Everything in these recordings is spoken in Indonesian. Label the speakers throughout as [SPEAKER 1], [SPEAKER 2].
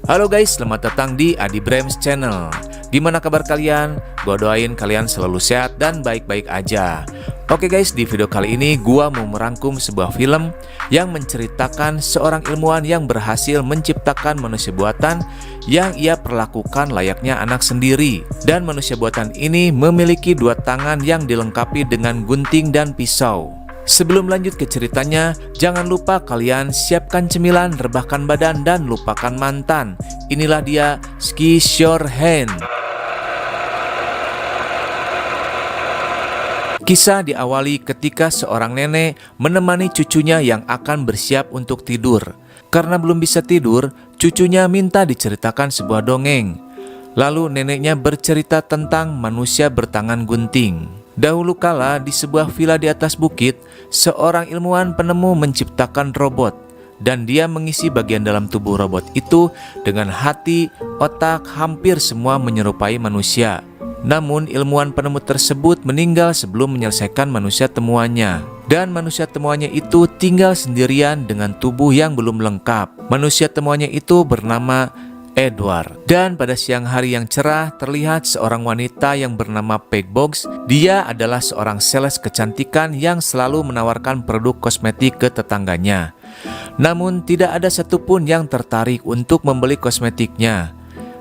[SPEAKER 1] Halo guys, selamat datang di Adi Brems Channel. Gimana kabar kalian? Gua doain kalian selalu sehat dan baik-baik aja. Oke guys, di video kali ini gua mau merangkum sebuah film yang menceritakan seorang ilmuwan yang berhasil menciptakan manusia buatan yang ia perlakukan layaknya anak sendiri. Dan manusia buatan ini memiliki dua tangan yang dilengkapi dengan gunting dan pisau. Sebelum lanjut ke ceritanya, jangan lupa kalian siapkan cemilan, rebahkan badan, dan lupakan mantan. Inilah dia Kiss Your Hand. Kisah diawali ketika seorang nenek menemani cucunya yang akan bersiap untuk tidur. Karena belum bisa tidur, cucunya minta diceritakan sebuah dongeng. Lalu neneknya bercerita tentang manusia bertangan gunting. Dahulu kala di sebuah villa di atas bukit, seorang ilmuwan penemu menciptakan robot. Dan dia mengisi bagian dalam tubuh robot itu dengan hati, otak, hampir semua menyerupai manusia. Namun ilmuwan penemu tersebut meninggal sebelum menyelesaikan manusia temuannya. Dan manusia temuannya itu tinggal sendirian dengan tubuh yang belum lengkap. Manusia temuannya itu bernama Edward. Dan pada siang hari yang cerah terlihat seorang wanita yang bernama Peg Box. Dia adalah seorang sales kecantikan yang selalu menawarkan produk kosmetik ke tetangganya. Namun tidak ada satupun yang tertarik untuk membeli kosmetiknya.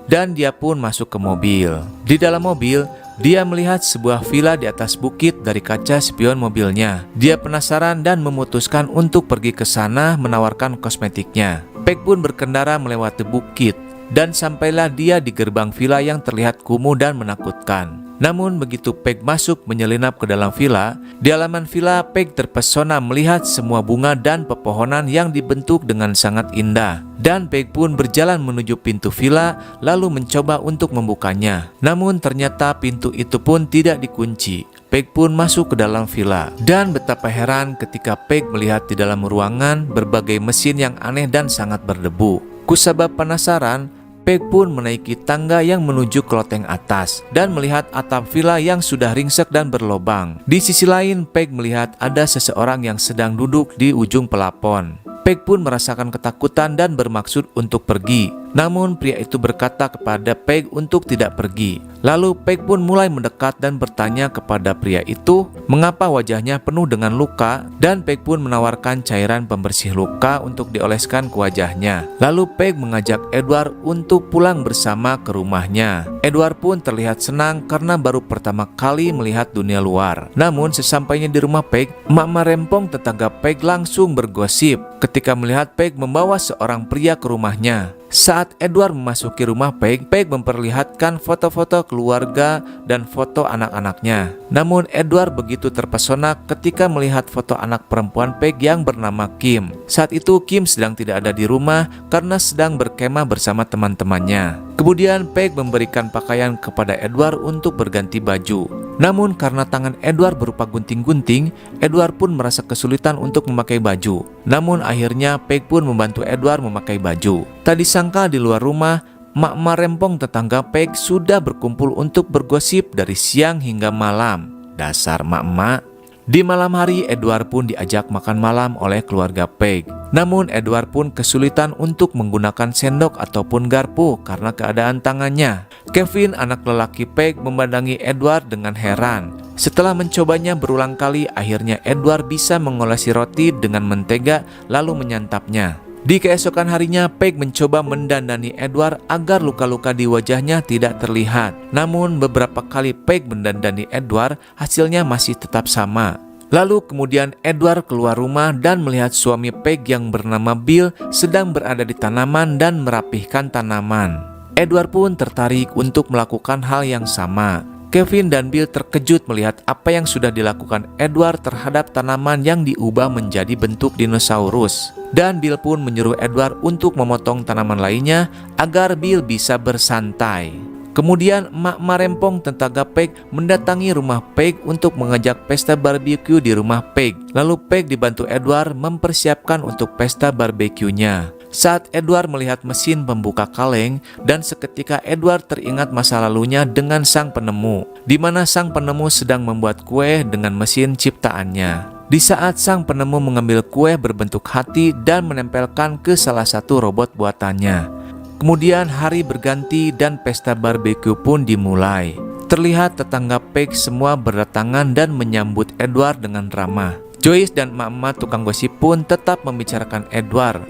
[SPEAKER 1] Dan dia pun masuk ke mobil. Di dalam mobil, dia melihat sebuah villa di atas bukit dari kaca spion mobilnya. Dia penasaran dan memutuskan untuk pergi ke sana menawarkan kosmetiknya. Peg pun berkendara melewati bukit. Dan sampailah dia di gerbang villa yang terlihat kumuh dan menakutkan. Namun begitu Peg masuk menyelinap ke dalam villa, di halaman villa Peg terpesona melihat semua bunga dan pepohonan yang dibentuk dengan sangat indah. Dan Peg pun berjalan menuju pintu villa lalu mencoba untuk membukanya. Namun ternyata pintu itu pun tidak dikunci. Peg pun masuk ke dalam villa. Dan betapa heran ketika Peg melihat di dalam ruangan berbagai mesin yang aneh dan sangat berdebu. Kusabab penasaran, Peg pun menaiki tangga yang menuju ke loteng atas dan melihat atap villa yang sudah ringsek dan berlobang. Di sisi lain, Peg melihat ada seseorang yang sedang duduk di ujung pelapon. Peg pun merasakan ketakutan dan bermaksud untuk pergi. Namun pria itu berkata kepada Peg untuk tidak pergi. Lalu Peg pun mulai mendekat dan bertanya kepada pria itu mengapa wajahnya penuh dengan luka, dan Peg pun menawarkan cairan pembersih luka untuk dioleskan ke wajahnya. Lalu Peg mengajak Edward untuk pulang bersama ke rumahnya. Edward pun terlihat senang karena baru pertama kali melihat dunia luar. Namun sesampainya di rumah Peg, emak-emak rempong tetangga Peg langsung bergosip ketika melihat Peg membawa seorang pria ke rumahnya. Saat Edward memasuki rumah Peg, Peg memperlihatkan foto-foto keluarga dan foto anak-anaknya. Namun Edward begitu terpesona ketika melihat foto anak perempuan Peg yang bernama Kim. Saat itu Kim sedang tidak ada di rumah karena sedang berkemah bersama teman-temannya. Kemudian Peg memberikan pakaian kepada Edward untuk berganti baju. Namun karena tangan Edward berupa gunting-gunting, Edward pun merasa kesulitan untuk memakai baju. Namun akhirnya Peg pun membantu Edward memakai baju. Tak disangka di luar rumah, emak-emak rempong tetangga Peg sudah berkumpul untuk bergosip dari siang hingga malam. Dasar emak-emak. Di malam hari, Edward pun diajak makan malam oleh keluarga Peg. Namun Edward pun kesulitan untuk menggunakan sendok ataupun garpu karena keadaan tangannya. Kevin, anak lelaki Peg, memandangi Edward dengan heran. Setelah mencobanya berulang kali, akhirnya Edward bisa mengolesi roti dengan mentega lalu menyantapnya. Di keesokan harinya, Peg mencoba mendandani Edward agar luka-luka di wajahnya tidak terlihat. Namun beberapa kali Peg mendandani Edward, hasilnya masih tetap sama. Lalu kemudian Edward keluar rumah dan melihat suami Peg yang bernama Bill sedang berada di tanaman dan merapihkan tanaman. Edward pun tertarik untuk melakukan hal yang sama. Kevin dan Bill terkejut melihat apa yang sudah dilakukan Edward terhadap tanaman yang diubah menjadi bentuk dinosaurus. Dan Bill pun menyuruh Edward untuk memotong tanaman lainnya agar Bill bisa bersantai. Kemudian emak-emak rempong tetangga Peg mendatangi rumah Peg untuk mengajak pesta barbeque di rumah Peg. Lalu Peg dibantu Edward mempersiapkan untuk pesta barbeque-nya. Saat Edward melihat mesin pembuka kaleng, dan seketika Edward teringat masa lalunya dengan sang penemu, di mana sang penemu sedang membuat kue dengan mesin ciptaannya. Di saat sang penemu mengambil kue berbentuk hati dan menempelkan ke salah satu robot buatannya, Kemudian hari berganti dan pesta barbeque pun dimulai. Terlihat tetangga Peg semua berdatangan dan menyambut Edward dengan ramah. Joyce dan emak-emak tukang gosip pun tetap membicarakan Edward.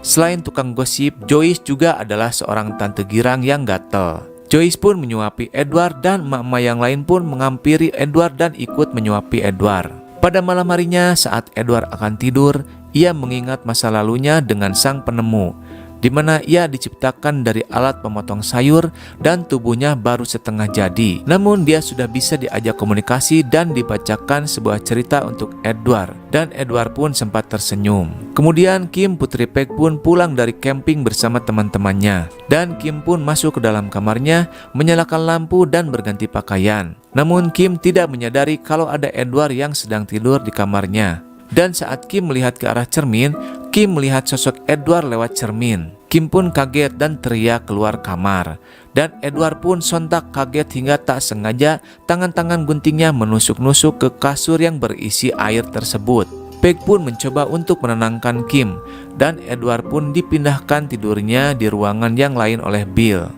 [SPEAKER 1] Selain tukang gosip, Joyce juga adalah seorang tante girang yang gatel. Joyce pun menyuapi Edward dan emak-emak yang lain pun menghampiri Edward dan ikut menyuapi Edward. Pada malam harinya saat Edward akan tidur, ia mengingat masa lalunya dengan sang penemu, di mana ia diciptakan dari alat pemotong sayur dan tubuhnya baru setengah jadi. Namun dia sudah bisa diajak komunikasi dan dibacakan sebuah cerita untuk Edward, dan Edward pun sempat tersenyum. Kemudian Kim, putri Peg pun pulang dari camping bersama teman-temannya, dan Kim pun masuk ke dalam kamarnya, menyalakan lampu dan berganti pakaian. Namun Kim tidak menyadari kalau ada Edward yang sedang tidur di kamarnya. Dan saat Kim melihat ke arah cermin, Kim melihat sosok Edward lewat cermin. Kim pun kaget dan teriak keluar kamar. Dan Edward pun sontak kaget hingga tak sengaja tangan-tangan guntingnya menusuk-nusuk ke kasur yang berisi air tersebut. Peg pun mencoba untuk menenangkan Kim, dan Edward pun dipindahkan tidurnya di ruangan yang lain oleh Bill.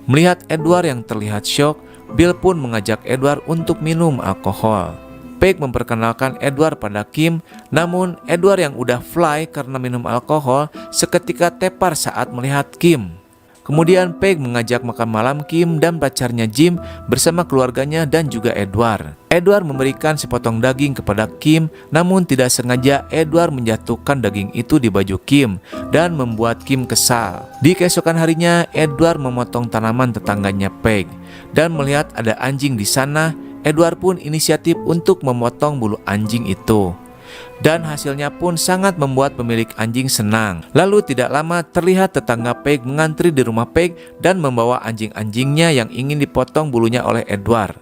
[SPEAKER 1] Melihat Edward yang terlihat syok, Bill pun mengajak Edward untuk minum alkohol. Peg memperkenalkan Edward pada Kim, namun Edward yang udah fly karena minum alkohol seketika tepar saat melihat Kim. Kemudian Peg mengajak makan malam Kim dan pacarnya Jim bersama keluarganya dan juga Edward. Edward memberikan sepotong daging kepada Kim, namun tidak sengaja Edward menjatuhkan daging itu di baju Kim dan membuat Kim kesal. Di keesokan harinya, Edward memotong tanaman tetangganya Peg, dan melihat ada anjing di sana, Edward pun inisiatif untuk memotong bulu anjing itu. Dan hasilnya pun sangat membuat pemilik anjing senang. Lalu tidak lama terlihat tetangga Peg mengantri di rumah Peg dan membawa anjing-anjingnya yang ingin dipotong bulunya oleh Edward.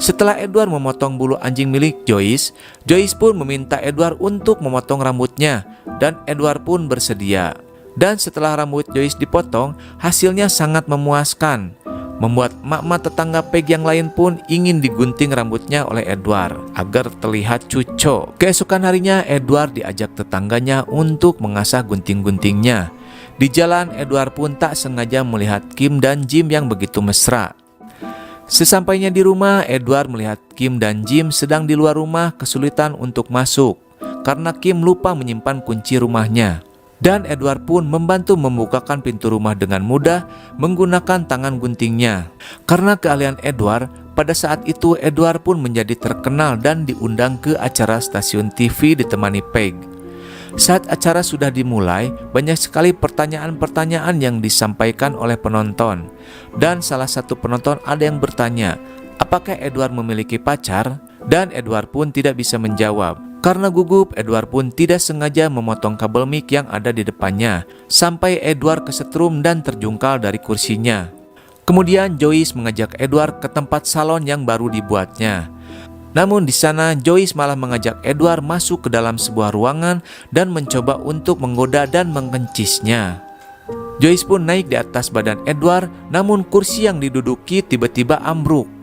[SPEAKER 1] Setelah Edward memotong bulu anjing milik Joyce, Joyce pun meminta Edward untuk memotong rambutnya, dan Edward pun bersedia. Dan setelah rambut Joyce dipotong, hasilnya sangat memuaskan, membuat emak-emak tetangga Peg yang lain pun ingin digunting rambutnya oleh Edward agar terlihat cucok. Keesokan harinya, Edward diajak tetangganya untuk mengasah gunting-guntingnya. Di jalan, Edward pun tak sengaja melihat Kim dan Jim yang begitu mesra. Sesampainya di rumah, Edward melihat Kim dan Jim sedang di luar rumah kesulitan untuk masuk karena Kim lupa menyimpan kunci rumahnya. Dan Edward pun membantu membukakan pintu rumah dengan mudah menggunakan tangan guntingnya. Karena keahlian Edward, pada saat itu Edward pun menjadi terkenal dan diundang ke acara stasiun TV ditemani Peg. Saat acara sudah dimulai, banyak sekali pertanyaan-pertanyaan yang disampaikan oleh penonton. Dan salah satu penonton ada yang bertanya, apakah Edward memiliki pacar? Dan Edward pun tidak bisa menjawab. Karena gugup, Edward pun tidak sengaja memotong kabel mic yang ada di depannya, sampai Edward kesetrum dan terjungkal dari kursinya. Kemudian Joyce mengajak Edward ke tempat salon yang baru dibuatnya. Namun di sana Joyce malah mengajak Edward masuk ke dalam sebuah ruangan dan mencoba untuk menggoda dan mengencisnya. Joyce pun naik di atas badan Edward, namun kursi yang diduduki tiba-tiba ambruk.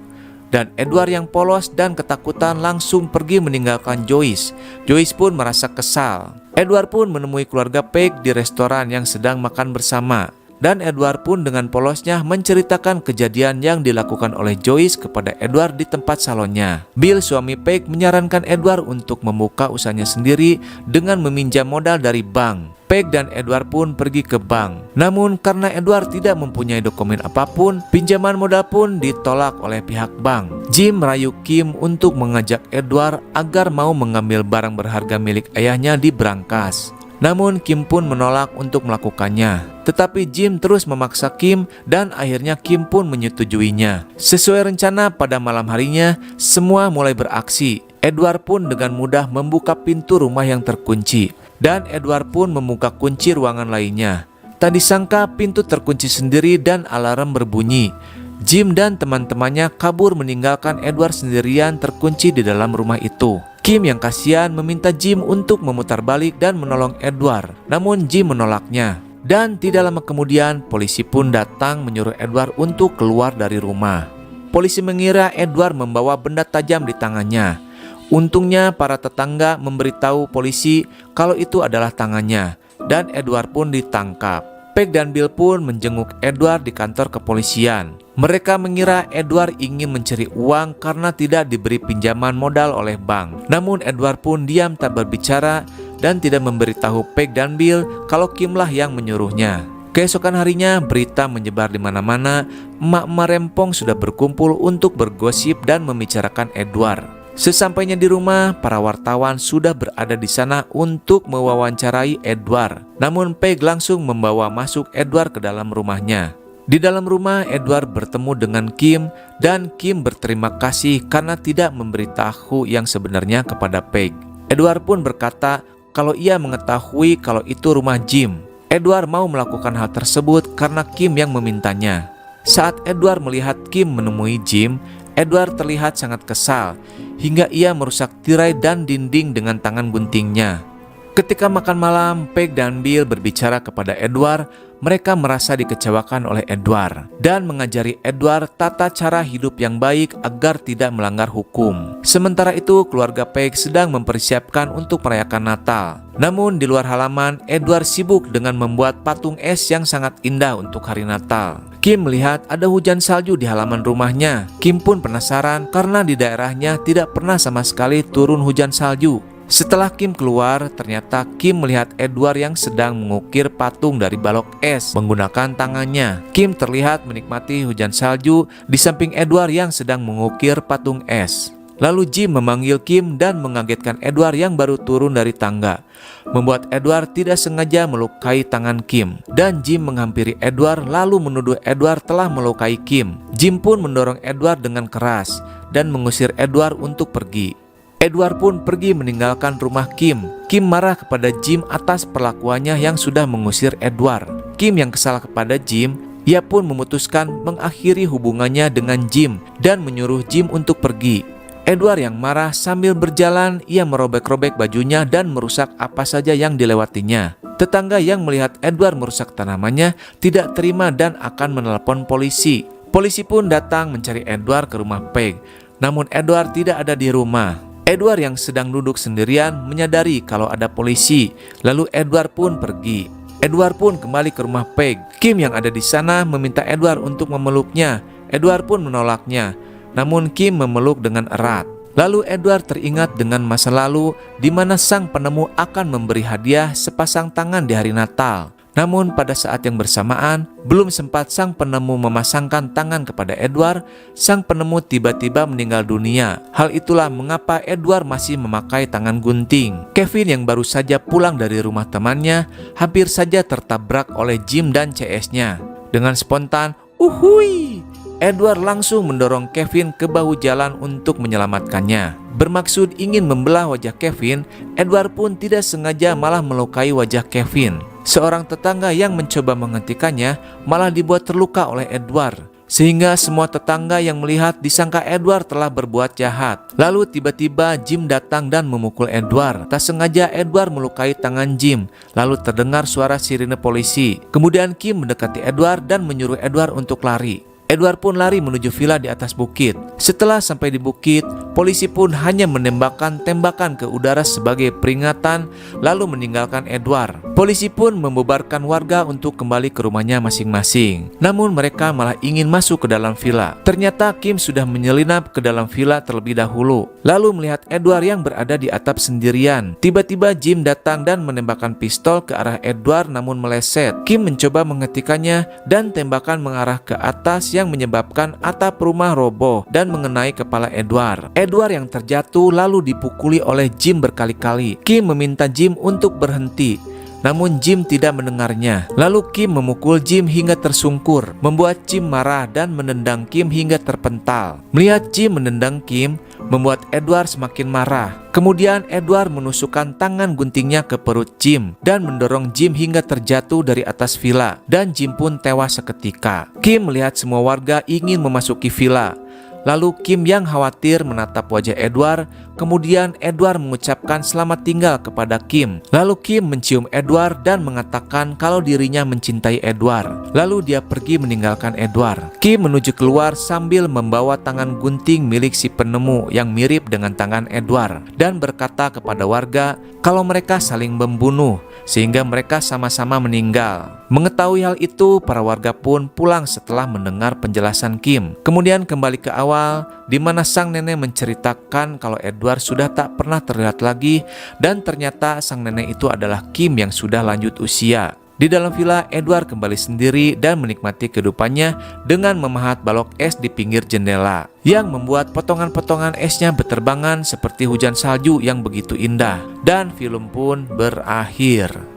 [SPEAKER 1] Dan Edward yang polos dan ketakutan langsung pergi meninggalkan Joyce. Joyce pun merasa kesal. Edward pun menemui keluarga Peg di restoran yang sedang makan bersama. Dan Edward pun dengan polosnya menceritakan kejadian yang dilakukan oleh Joyce kepada Edward di tempat salonnya. Bill, suami Peg, menyarankan Edward untuk membuka usahanya sendiri dengan meminjam modal dari bank. Peg dan Edward pun pergi ke bank. Namun karena Edward tidak mempunyai dokumen apapun, pinjaman modal pun ditolak oleh pihak bank. Jim merayu Kim untuk mengajak Edward agar mau mengambil barang berharga milik ayahnya di brankas. Namun Kim pun menolak untuk melakukannya. Tetapi Jim terus memaksa Kim dan akhirnya Kim pun menyetujuinya. Sesuai rencana, pada malam harinya semua mulai beraksi. Edward pun dengan mudah membuka pintu rumah yang terkunci. Dan Edward pun membuka kunci ruangan lainnya. Tak disangka pintu terkunci sendiri dan alarm berbunyi. Jim dan teman-temannya kabur meninggalkan Edward sendirian terkunci di dalam rumah itu. Kim yang kasihan meminta Jim untuk memutar balik dan menolong Edward. Namun Jim menolaknya. Dan tidak lama kemudian polisi pun datang menyuruh Edward untuk keluar dari rumah. Polisi mengira Edward membawa benda tajam di tangannya. Untungnya para tetangga memberitahu polisi kalau itu adalah tangannya, dan Edward pun ditangkap. Peg dan Bill pun menjenguk Edward di kantor kepolisian. Mereka mengira Edward ingin mencari uang karena tidak diberi pinjaman modal oleh bank. Namun Edward pun diam tak berbicara dan tidak memberitahu Peg dan Bill kalau Kim lah yang menyuruhnya. Keesokan harinya berita menyebar di mana-mana. Emak-emak rempong sudah berkumpul untuk bergosip dan membicarakan Edward. Sesampainya di rumah, para wartawan sudah berada di sana untuk mewawancarai Edward. Namun Peg langsung membawa masuk Edward ke dalam rumahnya. Di dalam rumah, Edward bertemu dengan Kim dan Kim berterima kasih karena tidak memberitahu yang sebenarnya kepada Peg. Edward pun berkata kalau ia mengetahui kalau itu rumah Jim. Edward mau melakukan hal tersebut karena Kim yang memintanya. Saat Edward melihat Kim menemui Jim, Edward terlihat sangat kesal hingga ia merusak tirai dan dinding dengan tangan guntingnya. Ketika makan malam, Peg dan Bill berbicara kepada Edward. Mereka merasa dikecewakan oleh Edward dan mengajari Edward tata cara hidup yang baik agar tidak melanggar hukum. Sementara itu, keluarga Peg sedang mempersiapkan untuk merayakan Natal. Namun di luar halaman, Edward sibuk dengan membuat patung es yang sangat indah untuk hari Natal. Kim melihat ada hujan salju di halaman rumahnya. Kim pun penasaran karena di daerahnya tidak pernah sama sekali turun hujan salju. Setelah Kim keluar, ternyata Kim melihat Edward yang sedang mengukir patung dari balok es menggunakan tangannya. Kim terlihat menikmati hujan salju di samping Edward yang sedang mengukir patung es. Lalu Jim memanggil Kim dan mengagetkan Edward yang baru turun dari tangga, membuat Edward tidak sengaja melukai tangan Kim. Dan Jim menghampiri Edward lalu menuduh Edward telah melukai Kim. Jim pun mendorong Edward dengan keras dan mengusir Edward untuk pergi. Edward pun pergi meninggalkan rumah Kim. Kim marah kepada Jim atas perlakuannya yang sudah mengusir Edward. Kim yang kesal kepada Jim, ia pun memutuskan mengakhiri hubungannya dengan Jim dan menyuruh Jim untuk pergi. Edward yang marah sambil berjalan, ia merobek-robek bajunya dan merusak apa saja yang dilewatinya. Tetangga yang melihat Edward merusak tanamannya tidak terima dan akan menelpon polisi. Polisi pun datang mencari Edward ke rumah Peg. Namun Edward tidak ada di rumah. Edward yang sedang duduk sendirian menyadari kalau ada polisi. Lalu Edward pun pergi. Edward pun kembali ke rumah Peg. Kim yang ada di sana meminta Edward untuk memeluknya. Edward pun menolaknya. Namun Kim memeluk dengan erat. Lalu Edward teringat dengan masa lalu di mana sang penemu akan memberi hadiah sepasang tangan di hari Natal. Namun pada saat yang bersamaan, belum sempat sang penemu memasangkan tangan kepada Edward, sang penemu tiba-tiba meninggal dunia. Hal itulah mengapa Edward masih memakai tangan gunting. Kevin yang baru saja pulang dari rumah temannya, hampir saja tertabrak oleh Jim dan CS-nya. Dengan spontan, "Uhui!" Edward langsung mendorong Kevin ke bahu jalan untuk menyelamatkannya. Bermaksud ingin membelah wajah Kevin, Edward pun tidak sengaja malah melukai wajah Kevin. Seorang tetangga yang mencoba menghentikannya malah dibuat terluka oleh Edward. Sehingga semua tetangga yang melihat disangka Edward telah berbuat jahat. Lalu tiba-tiba Jim datang dan memukul Edward. Tak sengaja Edward melukai tangan Jim. Lalu terdengar suara sirine polisi. Kemudian Kim mendekati Edward dan menyuruh Edward untuk lari. Edward pun lari menuju villa di atas bukit. Setelah sampai di bukit, polisi pun hanya menembakkan tembakan ke udara sebagai peringatan lalu meninggalkan Edward. Polisi pun membubarkan warga untuk kembali ke rumahnya masing-masing. Namun mereka malah ingin masuk ke dalam villa. Ternyata Kim sudah menyelinap ke dalam villa terlebih dahulu. Lalu melihat Edward yang berada di atap sendirian. Tiba-tiba Jim datang dan menembakkan pistol ke arah Edward namun meleset. Kim mencoba menghentikannya dan tembakan mengarah ke atas yang menyebabkan atap rumah roboh dan mengenai kepala Edward. Edward yang terjatuh lalu dipukuli oleh Jim berkali-kali. Kim meminta Jim untuk berhenti. Namun Jim tidak mendengarnya. Lalu Kim memukul Jim hingga tersungkur, membuat Jim marah dan menendang Kim hingga terpental. Melihat Jim menendang Kim, membuat Edward semakin marah. Kemudian Edward menusukkan tangan guntingnya ke perut Jim dan mendorong Jim hingga terjatuh dari atas villa. Dan Jim pun tewas seketika. Kim melihat semua warga ingin memasuki villa. Lalu Kim yang khawatir menatap wajah Edward, kemudian Edward mengucapkan selamat tinggal kepada Kim. Lalu Kim mencium Edward dan mengatakan kalau dirinya mencintai Edward. Lalu dia pergi meninggalkan Edward. Kim menuju keluar sambil membawa tangan gunting milik si penemu yang mirip dengan tangan Edward dan berkata kepada warga kalau mereka saling membunuh sehingga mereka sama-sama meninggal. Mengetahui hal itu, para warga pun pulang setelah mendengar penjelasan Kim. Kemudian kembali ke awal, di mana sang nenek menceritakan kalau Edward sudah tak pernah terlihat lagi dan ternyata sang nenek itu adalah Kim yang sudah lanjut usia. Di dalam villa, Edward kembali sendiri dan menikmati kehidupannya dengan memahat balok es di pinggir jendela yang membuat potongan-potongan esnya berterbangan seperti hujan salju yang begitu indah. Dan film pun berakhir.